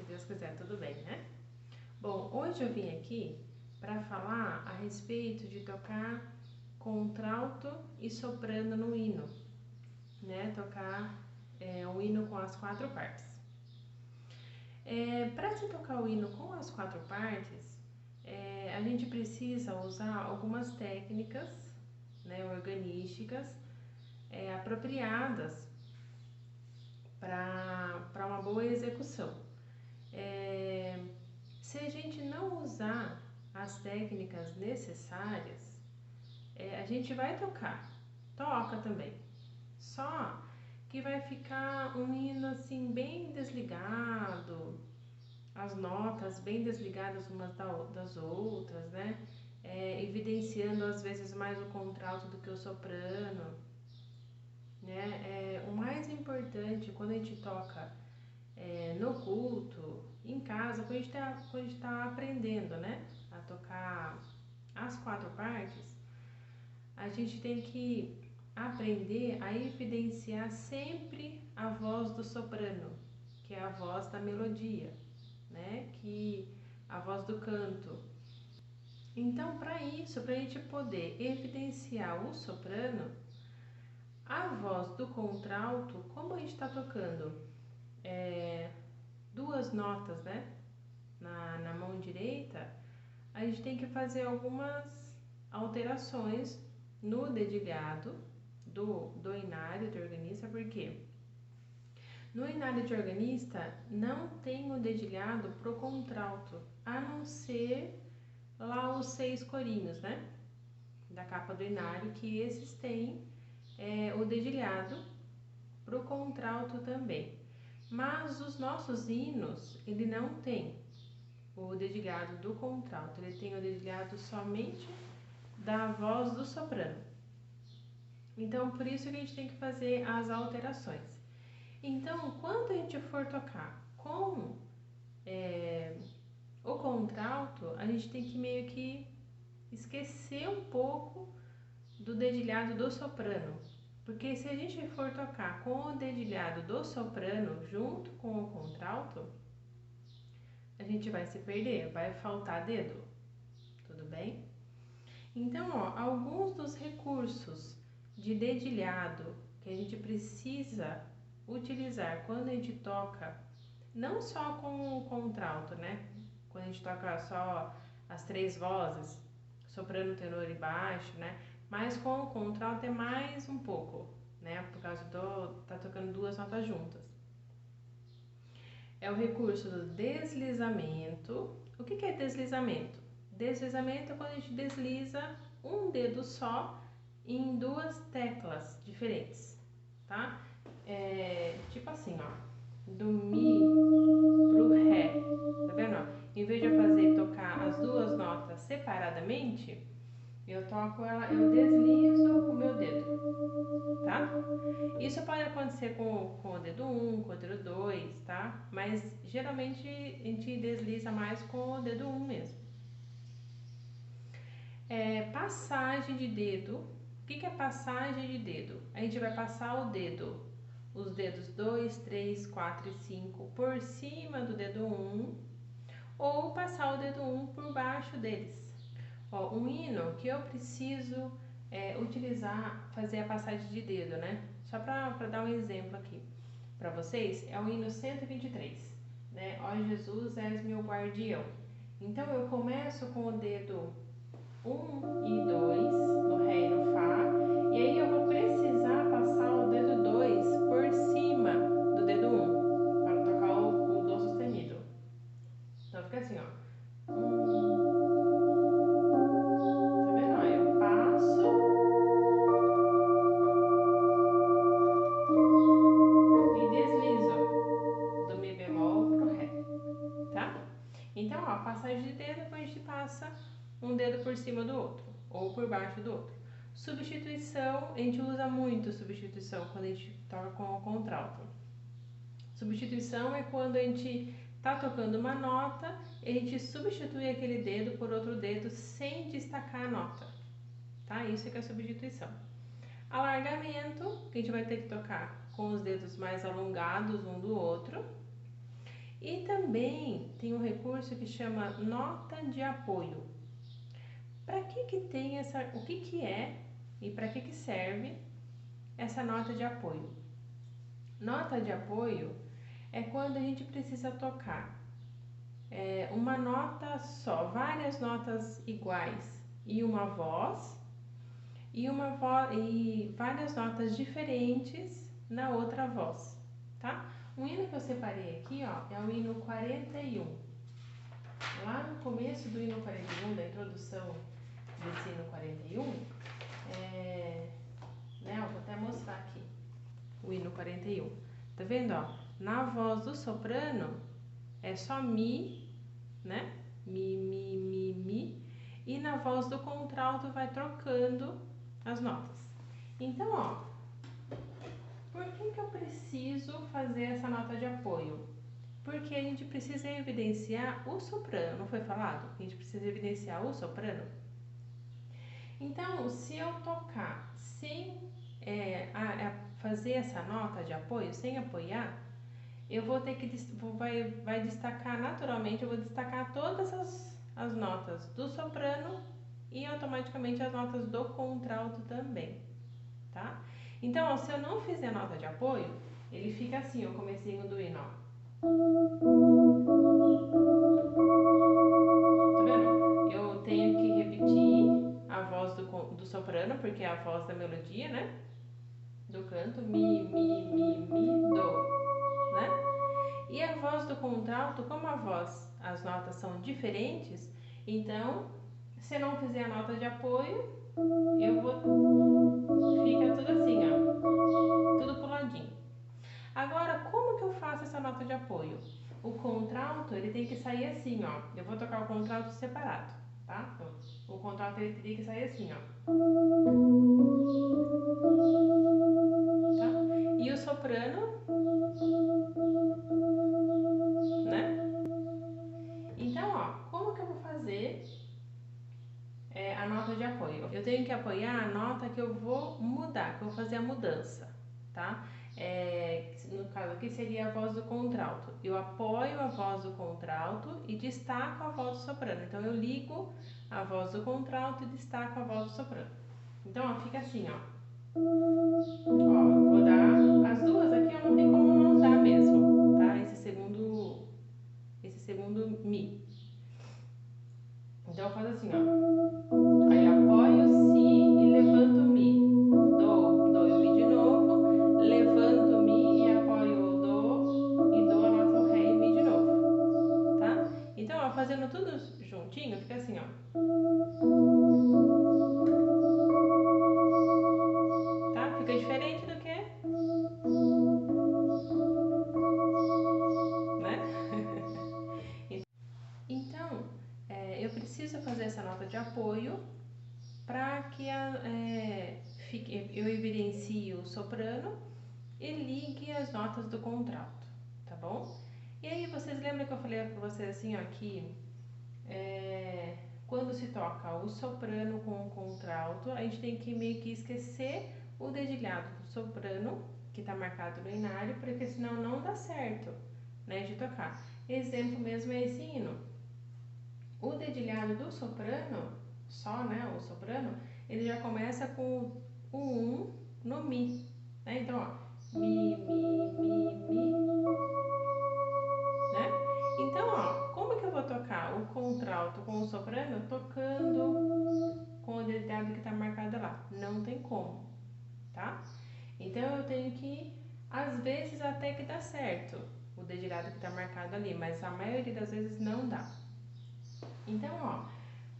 Deus quiser, tudo bem, né? Bom, hoje eu vim aqui para falar a respeito de tocar contralto e soprano no hino, né? Tocar o hino com as quatro partes. Para se tocar o hino com as quatro partes, a gente precisa usar algumas técnicas, né, organísticas apropriadas para uma boa execução. Se a gente não usar as técnicas necessárias, a gente vai toca também, só que vai ficar um hino assim bem desligado, as notas bem desligadas umas das outras, né? Evidenciando às vezes mais o contralto do que o soprano, né? O mais importante quando a gente toca no culto, em casa, quando a gente tá aprendendo, né, a tocar as quatro partes, a gente tem que aprender a evidenciar sempre a voz do soprano, que é a voz da melodia, né, que a voz do canto. Então, para isso, para a gente poder evidenciar o soprano, a voz do contralto, como a gente está tocando duas notas, né, na mão direita, a gente tem que fazer algumas alterações no dedilhado do inário de organista, porque no inário de organista não tem o dedilhado pro contralto, a não ser lá os 6 corinhos, né, da capa do inário, que esses têm o dedilhado pro contralto também. Mas os nossos hinos, ele não tem o dedilhado do contralto, ele tem o dedilhado somente da voz do soprano. Então, por isso que a gente tem que fazer as alterações. Então, quando a gente for tocar com o contralto, a gente tem que meio que esquecer um pouco do dedilhado do soprano. Porque se a gente for tocar com o dedilhado do soprano junto com o contralto, a gente vai se perder, vai faltar dedo, tudo bem? Então, alguns dos recursos de dedilhado que a gente precisa utilizar quando a gente toca, não só com o contralto, né? Quando a gente toca só as 3 vozes, soprano, tenor e baixo, né? Mas com o contralto é mais um pouco, né? Por causa tá tocando 2 notas juntas. É o recurso do deslizamento. O que é deslizamento? Deslizamento é quando a gente desliza um dedo só em 2 teclas diferentes, tá? Tipo assim, ó, do Mi pro Ré, tá vendo? Em vez de eu tocar as 2 notas separadamente, eu deslizo o meu dedo, tá? Isso pode acontecer com o dedo 1, com o dedo 2, tá? Mas geralmente a gente desliza mais com o dedo 1 mesmo. Passagem de dedo. O que é passagem de dedo? A gente vai passar os dedos 2, 3, 4 e 5 por cima do dedo 1 ou passar o dedo 1 por baixo deles. Um hino que eu preciso utilizar, fazer a passagem de dedo, né? Só para dar um exemplo aqui para vocês, é o hino 123, né? Ó Jesus, és meu guardião. Então eu começo com o dedo 1 e 2 no Ré e no Fá, e aí eu vou precisar passar o dedo 2 por cima do dedo 1 para tocar o Dó sustenido. Então fica assim, ó. Então, passagem de dedo, depois a gente passa um dedo por cima do outro, ou por baixo do outro. Substituição, a gente usa muito substituição quando a gente toca com o contralto. Substituição é quando a gente tá tocando uma nota e a gente substitui aquele dedo por outro dedo sem destacar a nota, tá? Isso que é substituição. Alargamento, que a gente vai ter que tocar com os dedos mais alongados um do outro. E também tem um recurso que chama nota de apoio. Para que tem o que é e para que serve essa nota de apoio? Nota de apoio é quando a gente precisa tocar uma nota só, várias notas iguais e uma voz e várias notas diferentes na outra voz, tá? O hino que eu separei aqui, ó, é o hino 41. Lá no começo do hino 41, da introdução desse hino 41, eu vou até mostrar aqui o hino 41. Tá vendo, ó? Na voz do soprano é só mi, né? Mi, mi, mi, mi. E na voz do contralto vai trocando as notas. Então, ó, por que eu preciso fazer essa nota de apoio? Porque a gente precisa evidenciar o soprano, não foi falado? A gente precisa evidenciar o soprano. Então, se eu tocar sem fazer essa nota de apoio, sem apoiar, eu vou ter que vai destacar naturalmente, eu vou destacar todas as notas do soprano e automaticamente as notas do contralto também, tá? Então, ó, se eu não fizer a nota de apoio, ele fica assim, o comecinho do hino, ó. Tá vendo? Eu tenho que repetir a voz do soprano, porque é a voz da melodia, né? Do canto, mi, mi, mi, mi, do, né? E a voz do contralto, como as notas são diferentes, então, se eu não fizer a nota de apoio, fica tudo assim, ó, tudo puladinho. Agora, como que eu faço essa nota de apoio? O contralto, ele tem que sair assim, ó. Eu vou tocar o contralto separado, tá? Então, o contralto, ele teria que sair assim, ó. Tá? E o soprano, né? Então, ó, como que eu vou fazer a nota de apoio? Eu tenho que apoiar a nota que eu vou mudar, que eu vou fazer a mudança, tá? No caso aqui seria a voz do contralto. Eu apoio a voz do contralto e destaco a voz do soprano. Então eu ligo a voz do contralto e destaco a voz do soprano. Então, ó, fica assim, ó. Ó, eu vou dar as duas aqui, eu não tem como não dar mesmo, tá? Esse segundo mi. Então eu faço assim, ó. Aí apoio o si e levanto o mi. Dou e o mi de novo, levanto o mi e apoio o do e dou a nota o ré e mi de novo, tá? Então, ó, fazendo tudo juntinho, fica assim, ó. Tá? Fica diferente do que, né? Então, eu preciso fazer essa nota de apoio para que eu evidencie o soprano e ligue as notas do contralto, tá bom? E aí, vocês lembram que eu falei para vocês assim, ó, que quando se toca o soprano com o contralto, a gente tem que meio que esquecer o dedilhado do soprano, que está marcado no inário, porque senão não dá certo, né, de tocar. Exemplo mesmo é esse hino. O dedilhado do soprano, só, né, o soprano, ele já começa com o 1 no mi, né? Então, ó, mi, mi, mi, mi, né? Então, ó, como que eu vou tocar o contralto com o soprano tocando com o dedilhado que está marcado lá? Não tem como, tá? Então, eu tenho que, às vezes, até que dá certo o dedilhado que está marcado ali, mas a maioria das vezes não dá. Então, ó,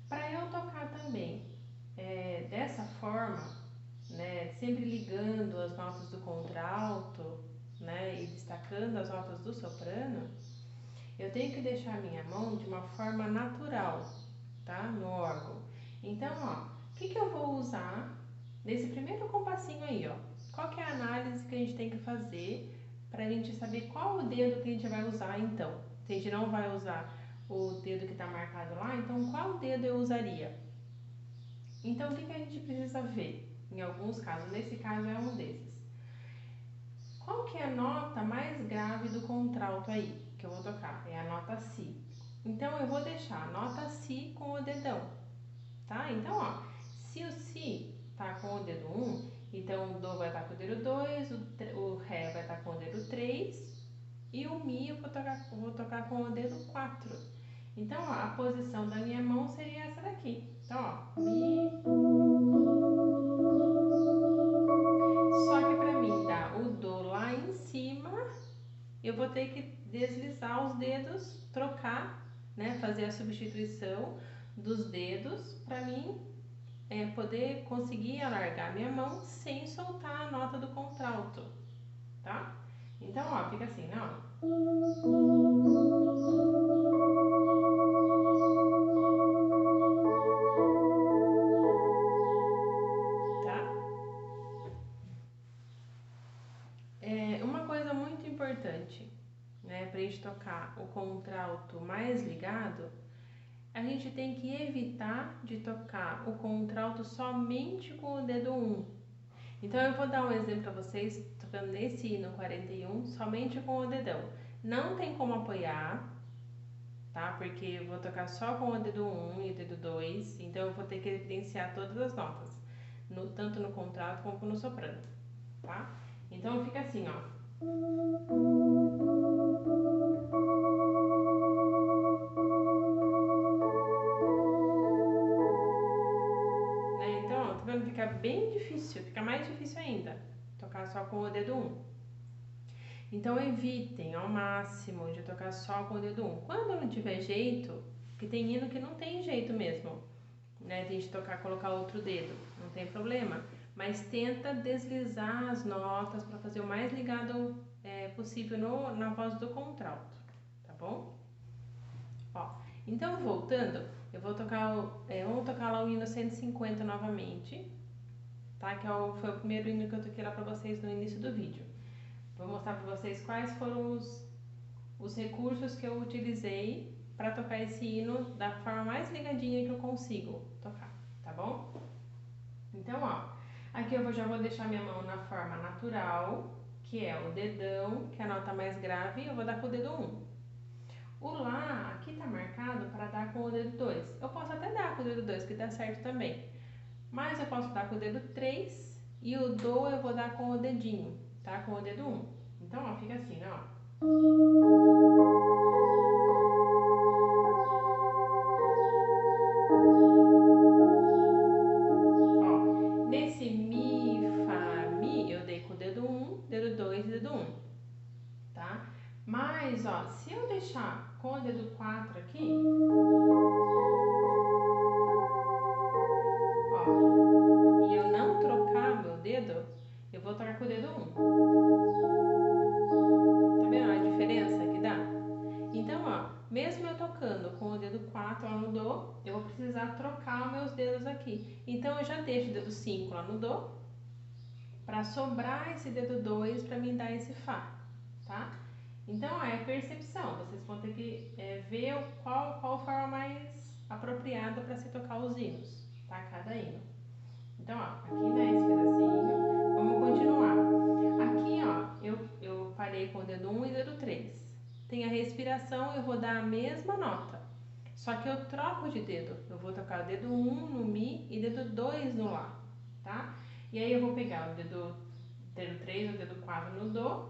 para eu tocar também dessa forma, né, sempre ligando as notas do contralto, né, e destacando as notas do soprano, eu tenho que deixar a minha mão de uma forma natural, tá, no órgão. Então, ó, o que eu vou usar nesse primeiro compassinho aí, ó? Qual que é a análise que a gente tem que fazer para a gente saber qual o dedo que a gente vai usar, então? Se a gente não vai usar o dedo que está marcado lá, então qual dedo eu usaria? Então, o que a gente precisa ver? Em alguns casos, nesse caso é um desses. Qual que é a nota mais grave do contralto aí? que eu vou tocar, é a nota Si. Então, eu vou deixar a nota Si com o dedão, tá? Então, ó, se o Si tá com o dedo 1, então o Dó vai estar com o dedo 2, o Ré vai estar com o dedo 3 e o Mi eu vou tocar com o dedo 4. Então, ó, a posição da minha mão seria essa daqui. Então, ó, Mi. Só que para mim dar o Dó lá em cima, eu vou ter que deslizar os dedos, trocar, né, fazer a substituição dos dedos para mim poder conseguir alargar minha mão sem soltar a nota do contralto, tá? Então, ó, fica assim, né, ó. Tá? Uma coisa muito importante, né, pra gente tocar o contralto mais ligado, a gente tem que evitar de tocar o contralto somente com o dedo 1. Então, eu vou dar um exemplo para vocês, tocando nesse hino 41, somente com o dedão. Não tem como apoiar, tá? Porque eu vou tocar só com o dedo 1 e o dedo 2, então eu vou ter que evidenciar todas as notas, tanto no contralto como no soprano, tá? Então, fica assim, ó. Então, ó, tá vendo? Fica bem difícil, fica mais difícil ainda tocar só com o dedo 1. Então, evitem ao máximo de tocar só com o dedo 1. Quando não tiver jeito, que tem hino que não tem jeito mesmo, né? Tem de tocar, colocar outro dedo, não tem problema. Mas tenta deslizar as notas para fazer o mais ligado possível na voz do contralto, tá bom? Ó, então, voltando, eu vou tocar, vamos tocar lá o hino 150 novamente, tá? Que foi o primeiro hino que eu toquei lá para vocês no início do vídeo. Vou mostrar para vocês quais foram os recursos que eu utilizei para tocar esse hino da forma mais ligadinha que eu consigo tocar, tá bom? Então, ó, aqui eu já vou deixar minha mão na forma natural, que é o dedão, que é a nota mais grave, eu vou dar com o dedo 1. O Lá, aqui tá marcado para dar com o dedo 2. Eu posso até dar com o dedo 2, que dá certo também. Mas eu posso dar com o dedo 3 e o Dó eu vou dar com o dedinho, tá? Com o dedo 1. Então, ó, fica assim, ó. Ó, nesse Mi, Fá, Mi, eu dei com o dedo 1, dedo 2 e dedo 1, tá? Mas, ó, se eu deixar com o dedo 4 aqui, ó, e eu não trocar meu dedo, eu vou tocar com o dedo 1. Tá vendo a diferença que dá? Então, ó, mesmo eu tocando com o dedo 4 lá no Dó, eu vou precisar trocar os meus dedos aqui. Então, eu já deixo o dedo 5 lá no Dó, para sobrar esse dedo 2 para mim dar esse Fá, tá? Então, ó, é percepção. Vocês vão ter que ver qual forma mais apropriada para se tocar os hinos, tá? Cada hino. Então, ó, aqui nesse pedacinho, vamos continuar. Aqui, ó, eu parei com o dedo 1 e o dedo 3. Tem a respiração, eu vou dar a mesma nota. Só que eu troco de dedo. Eu vou tocar o dedo 1 no Mi e dedo 2 no Lá, tá? E aí eu vou pegar o dedo 3 o dedo 4 no Dó,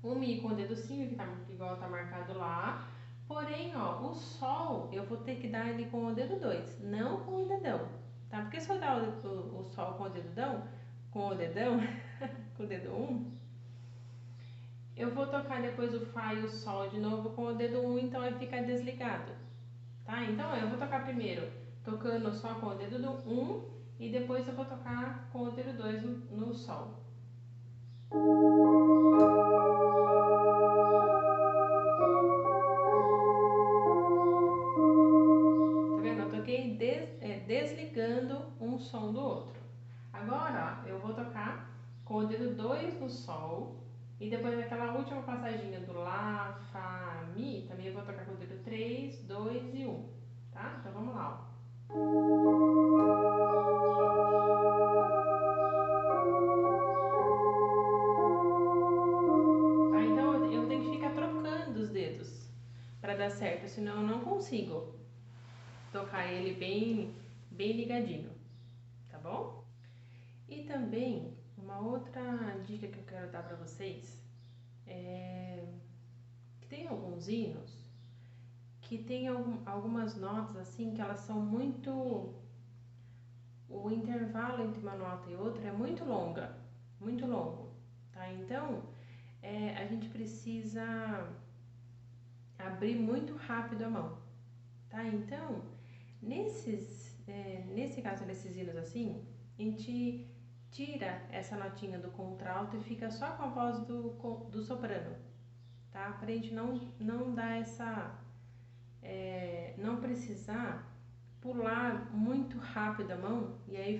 o Mi com o dedo 5, que tá igual tá marcado lá. Porém, ó, o Sol eu vou ter que dar ele com o dedo 2, não com o dedão, tá? Porque se eu dar o Sol com o dedão, com o dedo 1, eu vou tocar depois o Fá e o Sol de novo com o dedo 1, então vai ficar desligado, tá? Então, eu vou tocar primeiro tocando só com o dedo 1 e depois eu vou tocar com o dedo 2 no Sol. Tá vendo? Eu toquei desligando um som do outro. Agora, ó, eu vou tocar com o dedo 2 no Sol e depois aquela última passadinha do Lá, Fá, Mi, também eu vou tocar com o dedo 3, 2 e 1, tá? Então vamos lá, ó. Tá? Então eu tenho que ficar trocando os dedos. para dar certo, senão eu não consigo tocar ele bem ligadinho, tá bom? E também uma outra dica que eu quero dar para vocês é que tem alguns hinos que tem algumas notas assim que elas são muito, o intervalo entre uma nota e outra é muito longo, tá? Então a gente precisa abrir muito rápido a mão, tá? Então nesse caso desses hinos assim, a gente tira essa notinha do contralto e fica só com a voz do soprano, tá? Pra gente não dar essa não precisar pular muito rápido a mão e aí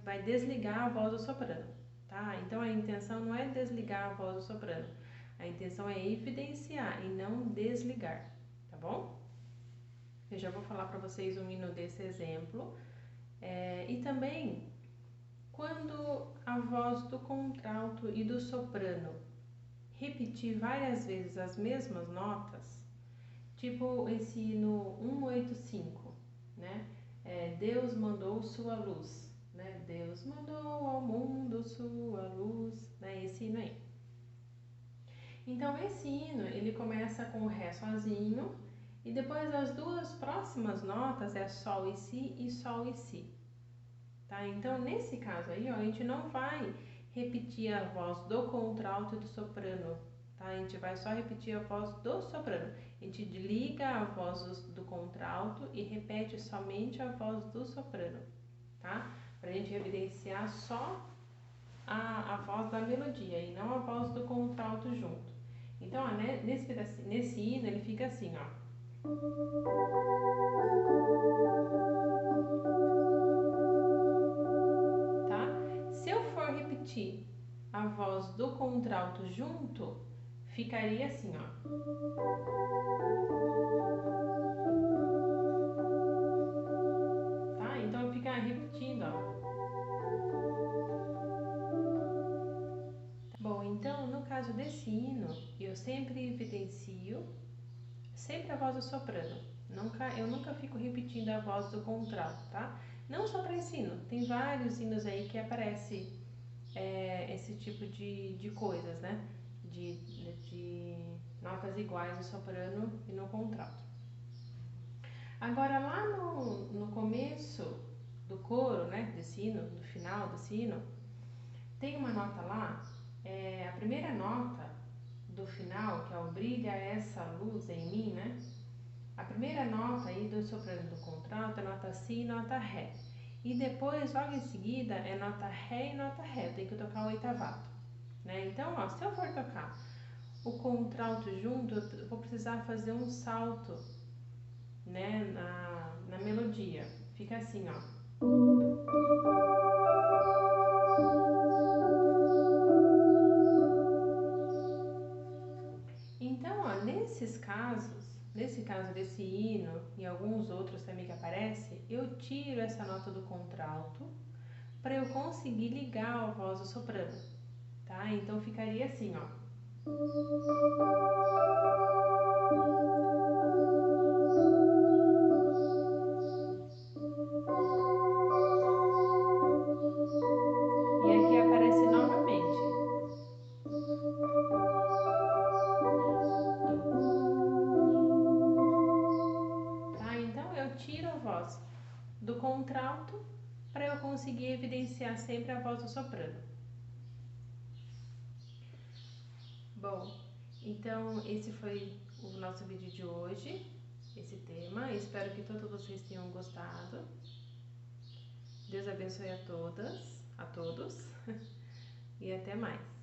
vai desligar a voz do soprano, tá? Então a intenção não é desligar a voz do soprano, a intenção é evidenciar e não desligar, tá bom? Eu já vou falar para vocês um hino desse exemplo, e também quando a voz do contralto e do soprano repetir várias vezes as mesmas notas, tipo esse hino 185, né? Deus mandou sua luz, né? Deus mandou ao mundo sua luz, né? Esse hino aí. Então esse hino, ele começa com o Ré sozinho e depois as duas próximas notas é Sol e Si e Sol e Si, tá? Então nesse caso aí, ó, a gente não vai repetir a voz do contralto e do soprano, tá? A gente vai só repetir a voz do soprano. A gente liga a voz do contralto e repete somente a voz do soprano, tá? Pra gente evidenciar só a voz da melodia e não a voz do contralto junto. Então, ó, né, nesse hino ele fica assim, ó. Tá? Se eu for repetir a voz do contralto junto, ficaria assim, ó. Tá? Então fica repetindo, ó. Bom, então no caso desse hino, eu sempre evidencio sempre a voz do soprano. Eu nunca fico repetindo a voz do contralto, tá? Não só para esse hino, tem vários hinos aí que aparece esse tipo de coisas, né? De notas iguais no soprano e no contralto. Agora lá no começo do coro, né, desse hino, no final desse hino, tem uma nota lá, a primeira nota do final, que é o brilha essa luz em mim, né? A primeira nota aí do soprano do contralto é nota Si e nota Ré. E depois, logo em seguida, é nota Ré e nota Ré. Eu tenho que tocar o oitavato, né? Então, ó, se eu for tocar o contralto junto, eu vou precisar fazer um salto, né, na melodia. Fica assim, ó. Então, ó, nesse caso desse hino e alguns outros também que aparece, eu tiro essa nota do contralto para eu conseguir ligar a voz do soprano, tá? Então ficaria assim, ó. E aqui aparece novamente. Tá? Então eu tiro a voz do contralto para eu conseguir evidenciar sempre a voz do soprano. Bom, então esse foi o nosso vídeo de hoje, esse tema. Espero que todos vocês tenham gostado. Deus abençoe a todos e até mais.